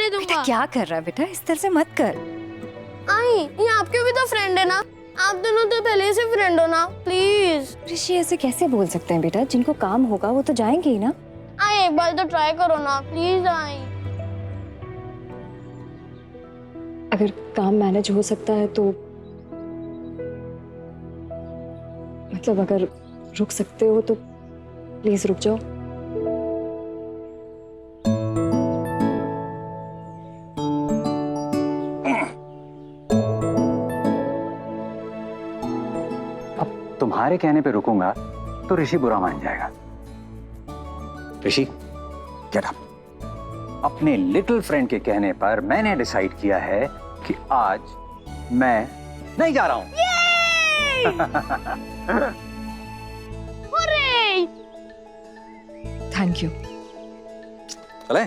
नहीं दूंगा। बेटा क्या कर रहा है बेटा, इस तरह से मत कर। आई, ये आपके भी तो फ्रेंड है ना, आप दोनों तो पहले से फ्रेंड हो ना, प्लीज। ऋषि ऐसे कैसे बोल सकते हैं बेटा, जिनको काम होगा वो तो जाएंगे ही ना। आई, एक बार तो ट्राई करो ना, प्लीज। आई, अगर काम मैनेज हो सकता है तो मतलब अगर रुक सकते हो तो प्लीज रुक जाओ। अब तुम्हारे कहने पे रुकूंगा तो ऋषि बुरा मान जाएगा। ऋषि गेट अप। अपने लिटिल फ्रेंड के कहने पर मैंने डिसाइड किया है कि आज मैं नहीं जा रहा हूं। Thank you. चले?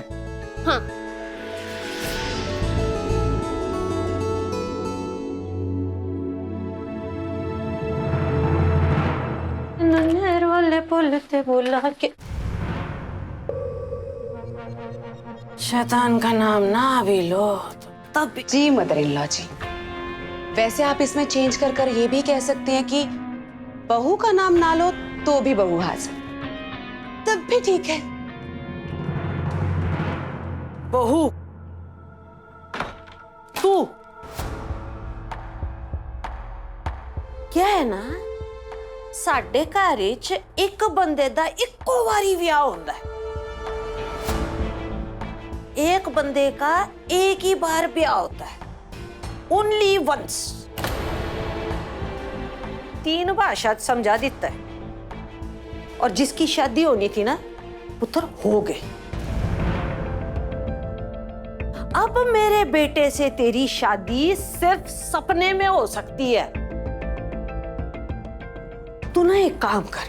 हाँ। नन्हेर वाले बोलते बोला के शैतान का नाम ना भी लो तब भी। जी मदर इन लॉ जी, वैसे आप इसमें चेंज कर कर ये भी कह सकते हैं कि बहू का नाम ना लो तो भी बहू हाजिर, तब भी ठीक है। बहू तू क्या है ना, साडे घर च एक बंदे दा इक्को वारी विआह होंदा है। एक बंदे का एक ही बार ब्याह होता है, ओनली वंस। 3 भाषा समझा देता है, और जिसकी शादी होनी थी ना पुत्र हो गए। अब मेरे बेटे से तेरी शादी सिर्फ सपने में हो सकती है। तू ना एक काम कर,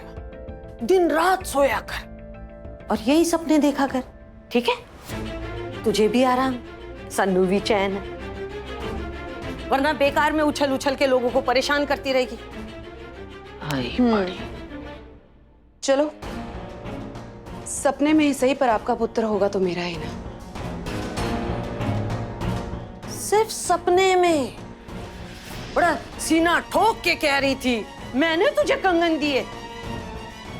दिन रात सोया कर और यही सपने देखा कर, ठीक है? तुझे भी आराम, सन्नू भी चैन है, वरना बेकार में उछल उछल के लोगों को परेशान करती रहेगी। चलो सपने में ही सही, पर आपका पुत्र होगा तो मेरा ही ना। सिर्फ सपने में? बड़ा सीना ठोक के कह रही थी मैंने तुझे कंगन दिए,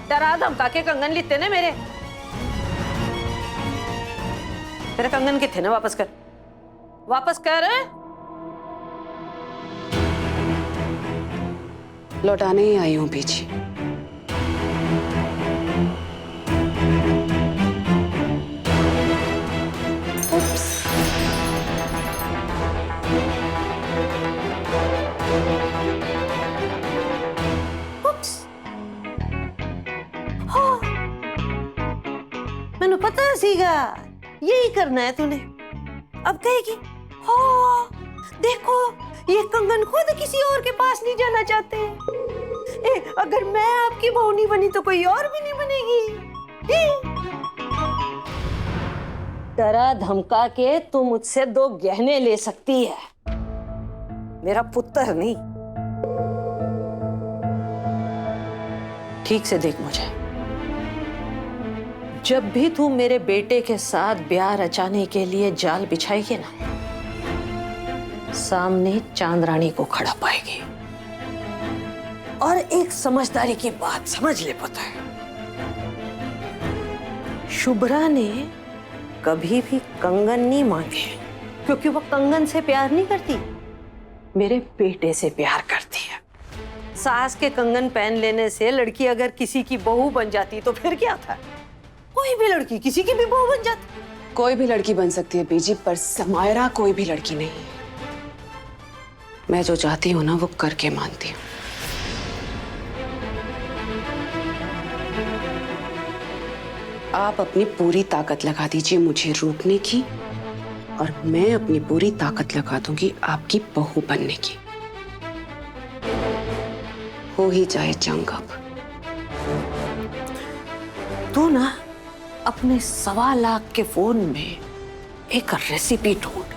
डरा धमका के कंगन लिते ने मेरे। तेरे कंगन किथे ने, वापस कर, वापस कर। लौटाने ही आई हूँ पीछे। मैंने पता सीगा यही करना है तूने। अब कहेगी हाँ देखो ये कंगन खुद किसी और के पास नहीं जाना चाहते। अगर मैं आपकी बहू नहीं बनी तो कोई और भी नहीं बनेगी। डरा धमका के तू मुझसे 2 गहने ले सकती है, मेरा पुत्र नहीं। ठीक से देख मुझे, जब भी तू मेरे बेटे के साथ ब्याह रचाने के लिए जाल बिछाएगी ना, सामने चांदरानी को खड़ा पाएगी। और एक समझदारी की बात समझ ले पुत्र, शुभ्रा ने कभी भी कंगन नहीं मांगे, क्योंकि वो कंगन से प्यार नहीं करती, मेरे बेटे से प्यार करती है। सास के कंगन पहन लेने से लड़की अगर किसी की बहू बन जाती तो फिर क्या था? कोई भी लड़की किसी की भी बहू बन जाती। कोई भी लड़की बन सकती है बीजी, पर समायरा कोई भी लड़की नहीं है। मैं जो चाहती हूँ ना वो करके मानती हूँ। आप अपनी पूरी ताकत लगा दीजिए मुझे रोकने की, और मैं अपनी पूरी ताकत लगा दूंगी आपकी बहू बनने की। हो ही जाए जंग अब। तू ना अपने 1.25 लाख के फोन में एक रेसिपी ढूंढ,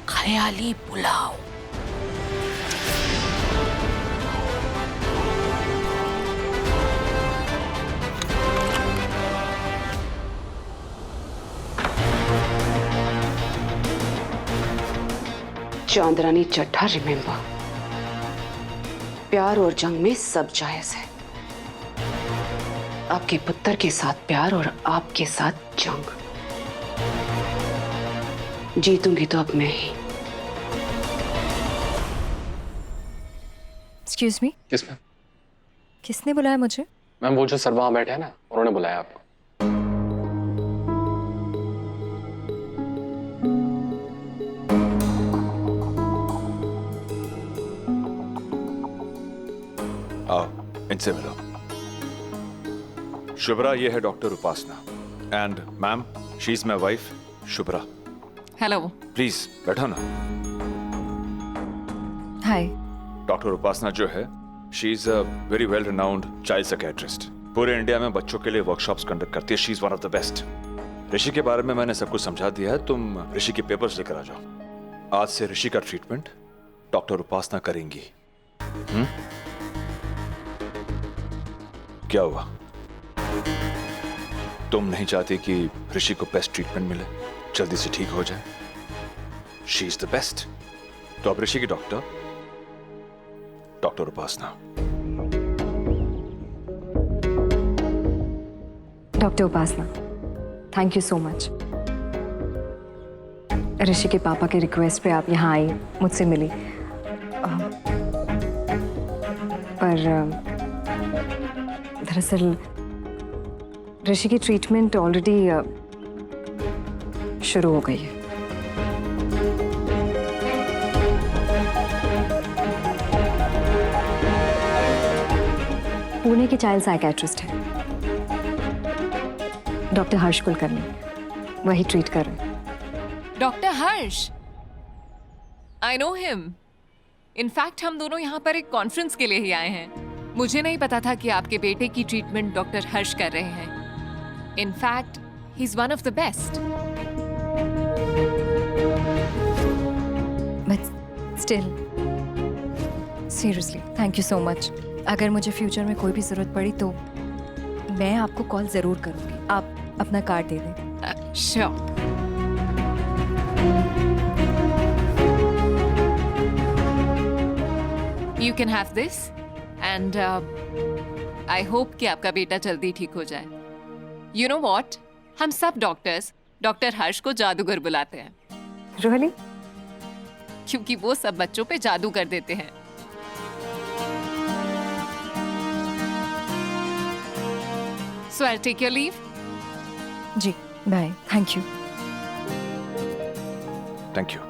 ख्याली पुलाव। चांदरानी चड्ढा, रिमेंबर, प्यार और जंग में सब जायज है। आपके पुत्र के साथ प्यार और आपके साथ जंग। जीतूंगी तो अब मैं ही। एक्सक्यूज मी, किस मैम? किसने बुलाया मुझे? मैम वो जो सर वहां बैठे हैं ना, उन्होंने बुलाया आपको। आओ, इनसे मिलो। शुभ्रा, ये है doctor Upasana, and ma'am, she is my wife Shubhra. Hello. Please बैठो ना। हाय। डॉक्टर उपासना जो है, she is a very well renowned child psychiatrist. पूरे इंडिया में बच्चों के लिए वर्कशॉप्स कंडक्ट करती है। She is one of the best. Rishi के बारे में मैंने सब कुछ समझा दिया है, तुम ऋषि के पेपर्स लेकर आ जाओ। आज से ऋषि का ट्रीटमेंट डॉक्टर उपासना करेंगी। क्या हुआ? तुम नहीं चाहती कि ऋषि को बेस्ट ट्रीटमेंट मिले, जल्दी से ठीक हो जाए? She is the best. तो अब ऋषि की doctor doctor Upasana. Doctor Upasana, thank you so much. Rishi के पापा के रिक्वेस्ट पे आप यहाँ आई, मुझसे मिली। पर दरअसल ऋषि की ट्रीटमेंट ऑलरेडी शुरू हो गई है। पुणे के चाइल्ड साइकियाट्रिस्ट है डॉक्टर हर्ष कुलकर्णी, वही ट्रीट कर रहे हैं। Doctor Harsh, I know him. In fact हम दोनों यहाँ पर एक कॉन्फ्रेंस के लिए ही आए हैं। मुझे नहीं पता था कि आपके बेटे की ट्रीटमेंट डॉक्टर हर्ष कर रहे हैं। In fact he is one of the best. But still seriously thank you so much. अगर मुझे फ्यूचर में कोई भी जरूरत पड़ी तो मैं आपको कॉल जरूर करूंगी। आप अपना कार्ड दे दें। Sure. You can have this and I hope कि आपका बेटा जल्दी ठीक हो जाए। यू नो वॉट, हम सब डॉक्टर्स डॉक्टर हर्ष को जादूगर बुलाते हैं। रियली? क्योंकि वो सब बच्चों पे जादू कर देते हैं। So I'll take your leave. जी bye, thank you. Thank you.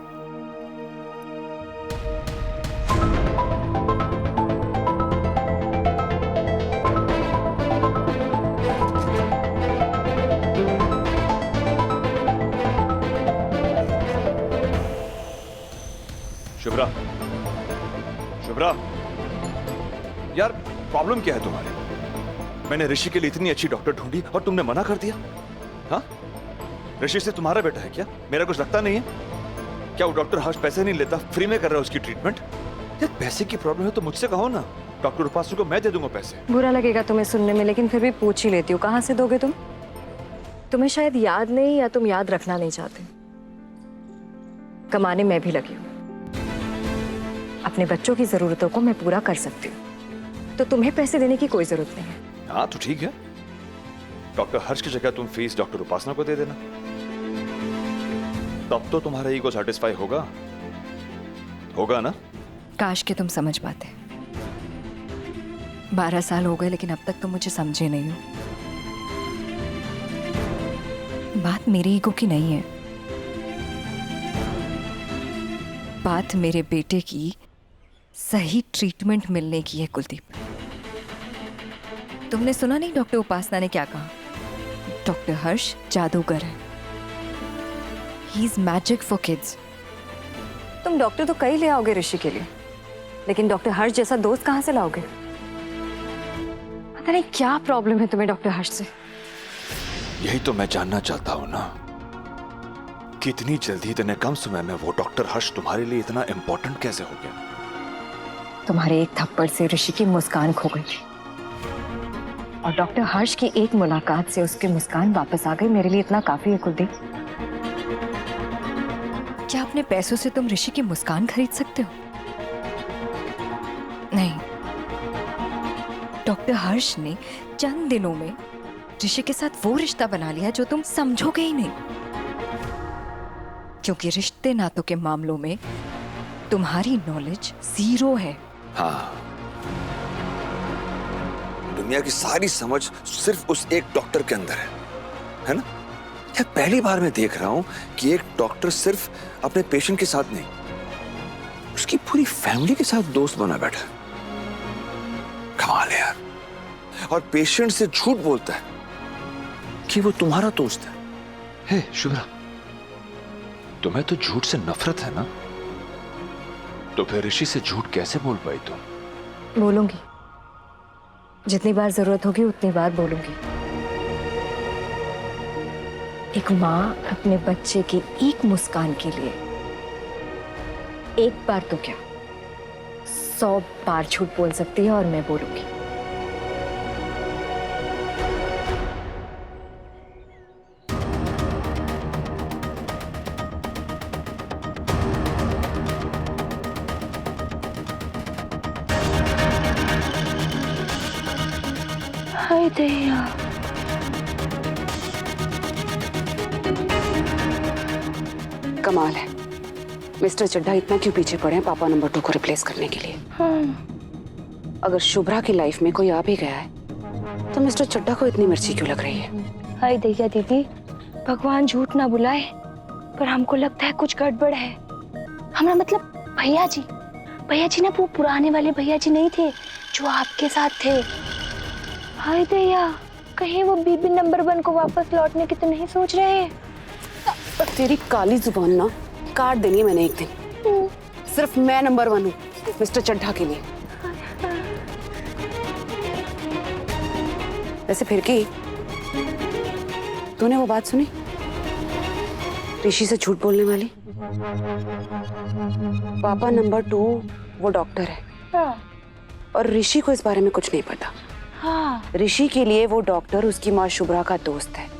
Shubhra, Shubhra, यार प्रॉब्लम क्या है तुम्हारी? मैंने ऋषि के लिए इतनी अच्छी डॉक्टर ढूंढी और तुमने मना कर दिया। हाँ, ऋषि से तुम्हारा बेटा है क्या? मेरा कुछ लगता नहीं है। क्या वो डॉक्टर हर्ष पैसे नहीं लेता, फ्री में कर रहा है उसकी ट्रीटमेंट? यार पैसे की प्रॉब्लम है तो मुझसे कहो ना, डॉक्टर उपासना को मैं दे दूंगा पैसे। बुरा लगेगा तुम्हें सुनने में, लेकिन फिर भी पूछ ही लेती हूँ, कहाँ से दोगे तुम? तुम्हें शायद याद नहीं, या तुम याद रखना नहीं चाहते। कमाने मैं भी लगी हूँ, अपने बच्चों की जरूरतों को मैं पूरा कर सकती हूँ, तो तुम्हें पैसे देने की कोई जरूरत नहीं है। हाँ तो ठीक है, डॉक्टर हर्ष की जगह तुम फीस डॉक्टर उपासना को दे देना, तब तो तुम्हारा ईगो सैटिस्फाई होगा, होगा ना? काश के तुम समझ पाते। 12 साल हो गए लेकिन अब तक तुम मुझे समझे नहीं हो। बात मेरे ईगो की नहीं है, बात मेरे बेटे की सही ट्रीटमेंट मिलने की है। कुलदीप, तुमने सुना नहीं डॉक्टर उपासना ने क्या कहा? डॉक्टर हर्ष जादूगर है, he is magic for kids. तुम डॉक्टर तो कई ले आओगे ऋषि के लिए, लेकिन डॉक्टर हर्ष जैसा दोस्त कहां से लाओगे? पता नहीं क्या प्रॉब्लम है तुम्हें डॉक्टर हर्ष से। यही तो मैं जानना चाहता हूं ना, कितनी जल्दी इतने कम समय में वो डॉक्टर हर्ष तुम्हारे लिए इतना इंपॉर्टेंट कैसे हो गया? तुम्हारे एक थप्पड़ से ऋषि की मुस्कान खो गई, और डॉक्टर हर्ष की एक मुलाकात से उसकी मुस्कान वापस आ गई। मेरे लिए इतना काफी है कुलदीप। क्या अपने पैसों से तुम ऋषि की मुस्कान खरीद सकते हो? नहीं। डॉक्टर हर्ष ने चंद दिनों में ऋषि के साथ वो रिश्ता बना लिया जो तुम समझोगे ही नहीं, क्योंकि रिश्ते नातों के मामलों में तुम्हारी नॉलेज 0 है। हाँ, दुनिया की सारी समझ सिर्फ उस एक डॉक्टर के अंदर है ना? यार पहली बार मैं देख रहा हूं कि एक डॉक्टर सिर्फ अपने पेशेंट के साथ नहीं, उसकी पूरी फैमिली के साथ दोस्त बना बैठा। कमाल है यार। और पेशेंट से झूठ बोलता है कि वो तुम्हारा दोस्त है। हे शुभ्रा, तुम्हें तो झूठ से नफरत है ना, तो फिर ऋषि से झूठ कैसे बोल पाई तुम? बोलूंगी, जितनी बार जरूरत होगी उतनी बार बोलूंगी। एक माँ अपने बच्चे की एक मुस्कान के लिए एक बार तो क्या 100 बार झूठ बोल सकती है, और मैं बोलूंगी। हाय दया, कमाल है, मिस्टर चड्ढा इतना क्यों पीछे पड़े हैं पापा नंबर 2 को रिप्लेस करने के लिए? अगर शुभ्रा की लाइफ में कोई आ भी गया है तो मिस्टर चड्ढा को इतनी मिर्ची क्यों लग रही है? हाय दया दीदी, भगवान झूठ ना बुलाए, पर हमको लगता है कुछ गड़बड़ है। हमारा मतलब भैया जी ना, वो पुराने वाले भैया जी नहीं थे जो आपके साथ थे। हाय दया, कहीं वो बीबी नंबर 1 को वापस लौटने की तो नहीं सोच रहे? तेरी काली जुबान ना काट देनी है मैंने एक दिन। सिर्फ मैं नंबर 1 हूँ मिस्टर चड्ढा के लिए। वैसे फिर की तूने वो बात सुनी ऋषि से झूठ बोलने वाली? पापा नंबर 2 वो डॉक्टर है। हाँ। और ऋषि को इस बारे में कुछ नहीं पता। हाँ। ऋषि के लिए वो डॉक्टर उसकी माँ शुभ्रा का दोस्त है।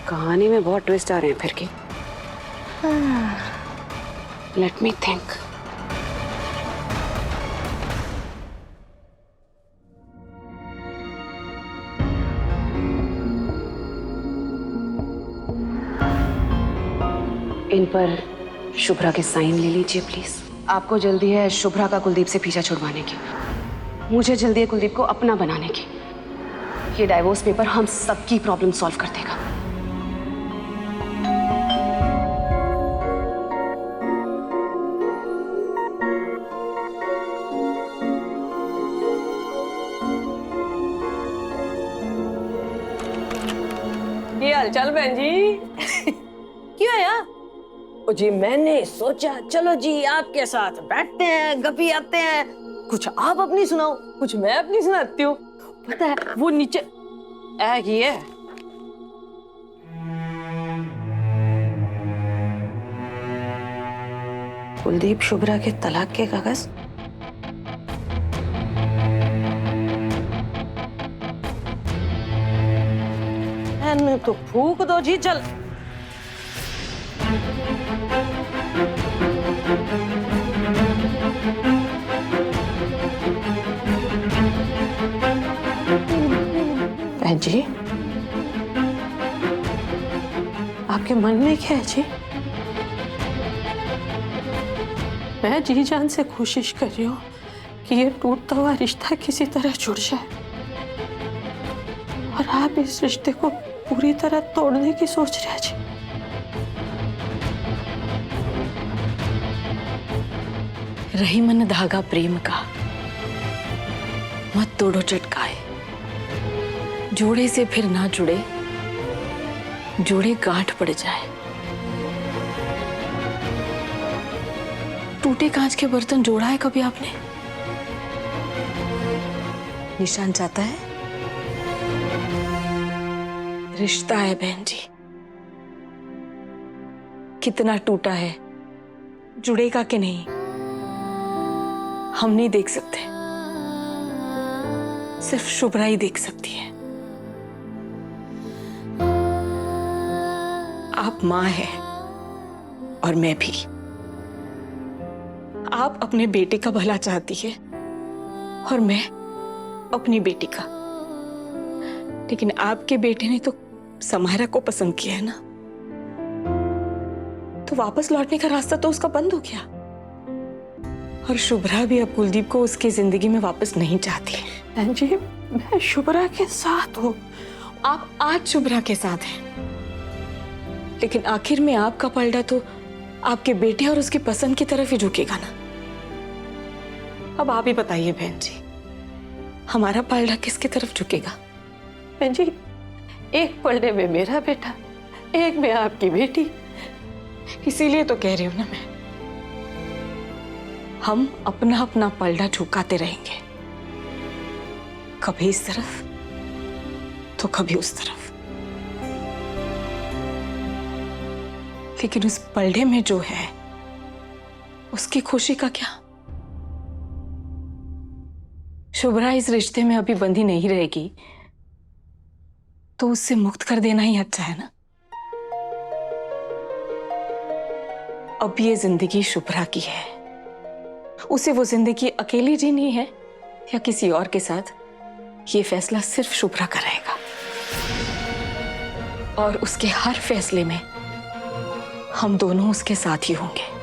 कहानी में बहुत ट्विस्ट आ रहे हैं फिर के। Let me think. इन पर शुभ्रा के साइन ले लीजिए प्लीज। आपको जल्दी है शुभ्रा का कुलदीप से पीछा छुड़वाने की, मुझे जल्दी है कुलदीप को अपना बनाने की। ये डाइवोर्स पेपर हम सबकी प्रॉब्लम सॉल्व कर देगा। ये हालचाल बहन जी? क्यों आया? ओ जी, मैंने सोचा चलो जी आपके साथ बैठते हैं, गपी आते हैं, कुछ आप अपनी सुनाओ, कुछ मैं अपनी सुनाती हूँ। पता है वो नीचे ये है, कुलदीप शुभ्रा के तलाक के कागज। तो फूक दो जी, चल। बहन जी, आपके मन में क्या है जी? मैं जी जान से कोशिश कर रही हूँ कि ये टूटता हुआ रिश्ता किसी तरह जुड़ जाए, और आप इस रिश्ते को पूरी तरह तोड़ने की सोच रहे हैं जी। रही मन धागा प्रेम का, मत तोड़ो चटकाए, जोड़े से फिर ना जुड़े, जोड़े गांठ पड़ जाए। टूटे कांच के बर्तन जोड़ा है कभी आपने? निशान चाहता है? रिश्ता है बहन जी, कितना टूटा है, जुड़ेगा कि नहीं हम नहीं देख सकते, सिर्फ शुभ्रा ही देख सकती है। आप मां है, और मैं भी। आप अपने बेटे का भला चाहती है और मैं अपनी बेटी का, लेकिन आपके बेटे ने तो समायरा को पसंद किया है ना, तो वापस लौटने का रास्ता तो उसका बंद हो गया। और शुभ्रा भी अब कुलदीप को उसकी जिंदगी में वापस नहीं चाहती। बहन जी, मैं शुभ्रा के साथ हूँ, आप आज शुभ्रा के साथ हैं, लेकिन आखिर में आपका पलड़ा तो आपके बेटे और उसकी पसंद की तरफ ही झुकेगा ना। अब आप ही बताइए बहन जी, हमारा पलड़ा किसकी तरफ झुकेगा? बहन जी, एक पलड़े में मेरा बेटा, एक में आपकी बेटी। इसीलिए तो कह रही हूं ना मैं, हम अपना अपना पलड़ा झुकाते रहेंगे, कभी इस तरफ तो कभी उस तरफ। लेकिन उस पलड़े में जो है उसकी खुशी का क्या? शुभ्रा इस रिश्ते में अभी बंधी नहीं रहेगी तो उससे मुक्त कर देना ही अच्छा है ना। अब ये जिंदगी शुभ्रा की है, उसे वो जिंदगी अकेली जीनी है या किसी और के साथ, ये फैसला सिर्फ शुभ्रा का रहेगा। और उसके हर फैसले में हम दोनों उसके साथ ही होंगे।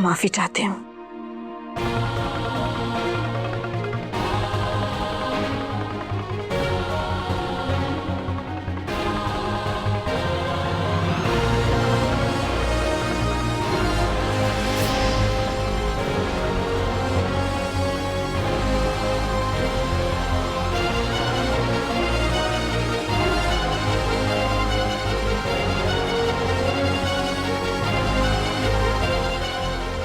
माफी चाहते हूं।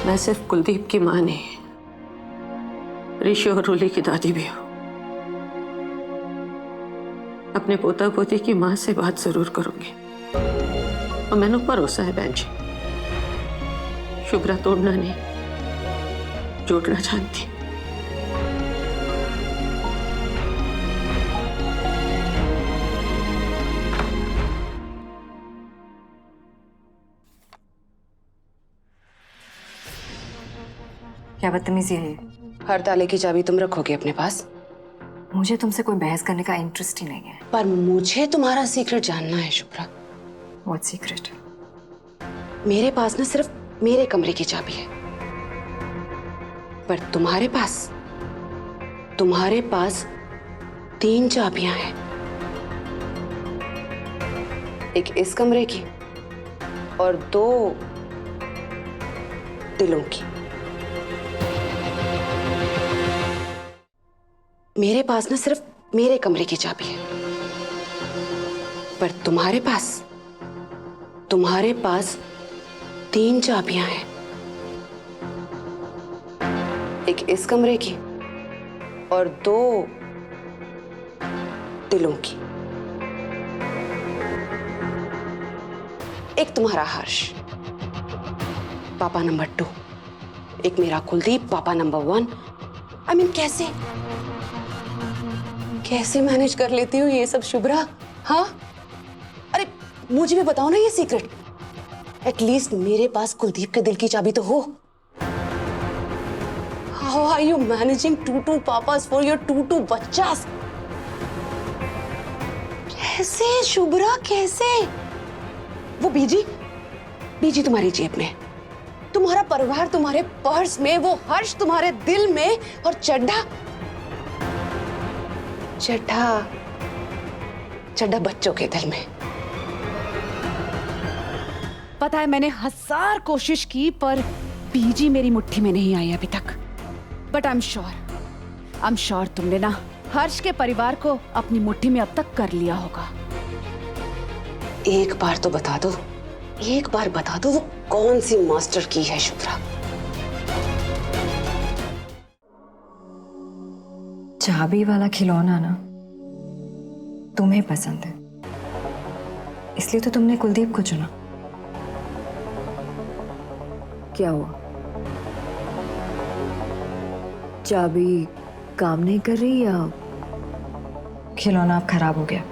मैं सिर्फ कुलदीप की मां नहीं, ऋषि और रूली की दादी भी हूं। अपने पोता पोती की मां से बात जरूर करूंगी और मैंने भरोसा है बहन जी, शुभ्रा तोड़ना नहीं जोड़ना जानती। क्या बदतमीजी है ये? हर ताले की चाबी तुम रखोगे अपने पास? मुझे तुमसे कोई बहस करने का इंटरेस्ट ही नहीं है। पर मुझे तुम्हारा सीक्रेट जानना है शुभ्रा। What secret? मेरे पास ना सिर्फ मेरे कमरे की चाबी है, पर तुम्हारे पास 3 चाबियां हैं। एक इस कमरे की और 2 दिलों की। मेरे पास ना सिर्फ मेरे कमरे की चाबी है, पर तुम्हारे पास 3 चाबियां हैं। एक इस कमरे की और 2 दिलों की। एक तुम्हारा हर्ष, पापा नंबर 2, एक मेरा कुलदीप, पापा नंबर 1। I mean, कैसे मैनेज कर लेती हूँ ये सब शुभ्रा? हाँ, अरे मुझे भी बताओ ना ये सीक्रेट। एटलीस्ट मेरे पास कुलदीप के दिल की चाबी तो हो। How are you managing 2 papas for your 2 बच्चास? कैसे शुभ्रा, कैसे? वो बीजी तुम्हारी जेब में, तुम्हारा परिवार तुम्हारे पर्स में, वो हर्ष तुम्हारे दिल में, और चड्ढा बच्चों के दिल में। पता है, मैंने 1000 कोशिश की पर बीजी मेरी मुट्ठी में नहीं आई अभी तक। बट आई एम श्योर तुमने ना हर्ष के परिवार को अपनी मुट्ठी में अब तक कर लिया होगा। एक बार बता दो वो कौन सी मास्टर की है शुभ्रा? चाबी वाला खिलौना ना तुम्हें पसंद है, इसलिए तो तुमने कुलदीप को चुना। क्या हुआ? चाबी काम नहीं कर रही खिलौना अब खराब हो गया।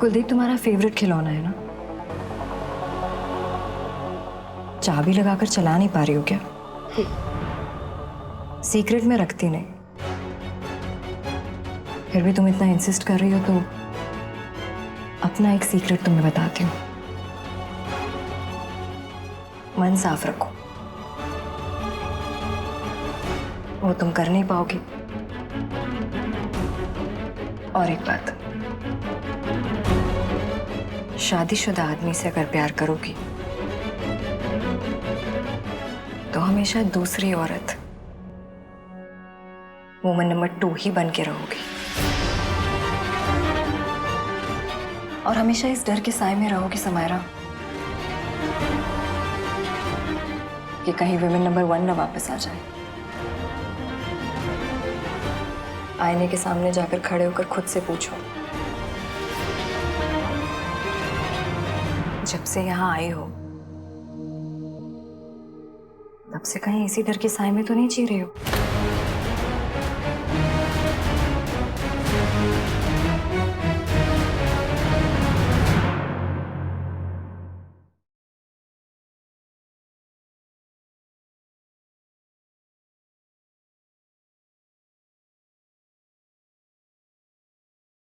कुलदीप तुम्हारा फेवरेट खिलौना है ना? चाबी लगाकर चला नहीं पा रही हो क्या? सीक्रेट में रखती नहीं, फिर भी तुम इतना इंसिस्ट कर रही हो तो अपना एक सीक्रेट तुम्हें बताती हूँ। मन साफ रखो, वो तुम कर नहीं पाओगी। और एक बात, शादीशुदा आदमी से अगर प्यार करोगी तो हमेशा दूसरी औरत, वुमन नंबर 2 ही बन के रहोगी। और हमेशा इस डर के साए में रहोगी समायरा कि कहीं वुमन नंबर 1 ना वापस आ जाए। आईने के सामने जाकर खड़े होकर खुद से पूछो, जब से यहाँ आई हो तब से कहीं इसी डर के साए में तो नहीं जी रही हो?